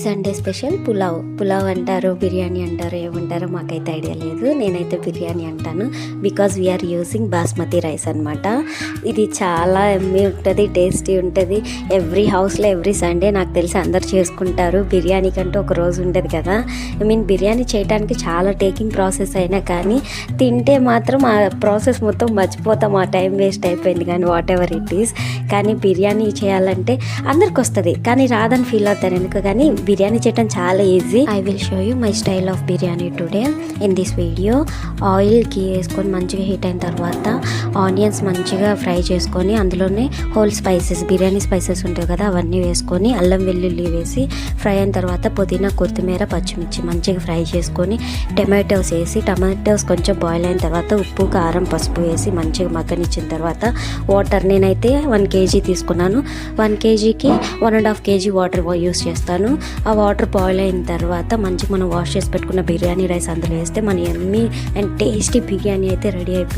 Sunday special pulao అంటారు, బిర్యానీ అంటారు, ఏమంటారో మాకైతే ఐడియా లేదు. నేనైతే బిర్యానీ అంటాను. Because we are using basmati rice అనమాట. ఇది చాలా ఎమ్మీ ఉంటుంది, టేస్టీ ఉంటుంది. ఎవ్రీ హౌస్లో ఎవ్రీ సండే నాకు తెలిసి అందరు చేసుకుంటారు. బిర్యానీ కంటూ ఒక రోజు ఉంటుంది కదా. బిర్యానీ చేయడానికి చాలా టేకింగ్ ప్రాసెస్ అయినా కానీ తింటే మాత్రం ఆ ప్రాసెస్ మొత్తం మర్చిపోతాం. ఆ టైం వేస్ట్ అయిపోయింది కానీ వాట్ ఎవర్ ఇట్ ఈస్. కానీ బిర్యానీ చేయాలంటే అందరికి వస్తుంది, కానీ రాదని ఫీల్ అవుతారు ఎందుకు. కానీ బిర్యానీ చేయడం చాలా easy. I will show you my style of biryani today in this video. Oil ghee వేసుకొని మంచిగా హీట్ అయిన తర్వాత ఆనియన్స్ మంచిగా ఫ్రై చేసుకొని అందులోనే హోల్ స్పైసెస్, బిర్యానీ స్పైసెస్ ఉంటాయి కదా, అవన్నీ వేసుకొని అల్లం వెల్లుల్లి వేసి ఫ్రై అయిన తర్వాత పుదీనా, కొత్తిమీర, పచ్చిమిర్చి మంచిగా ఫ్రై చేసుకొని టమాటోస్ వేసి, టమాటోస్ కొంచెం బాయిల్ అయిన తర్వాత ఉప్పు, కారం, పసుపు వేసి మంచిగా మగ్గనిచ్చిన తర్వాత వాటర్, నేనైతే 1 kg తీసుకున్నాను. 1 kgకి 1.5 kg వాటర్ యూస్ చేస్తాను. ఆ వాటర్ బాయిల్ అయిన తర్వాత మంచిగా మనం వాష్ చేసి పెట్టుకున్న బిర్యానీ రైస్ అందులో వేస్తే మన యమ్మీ అండ్ టేస్టీ బిర్యానీ అయితే రెడీ అయిపోయింది.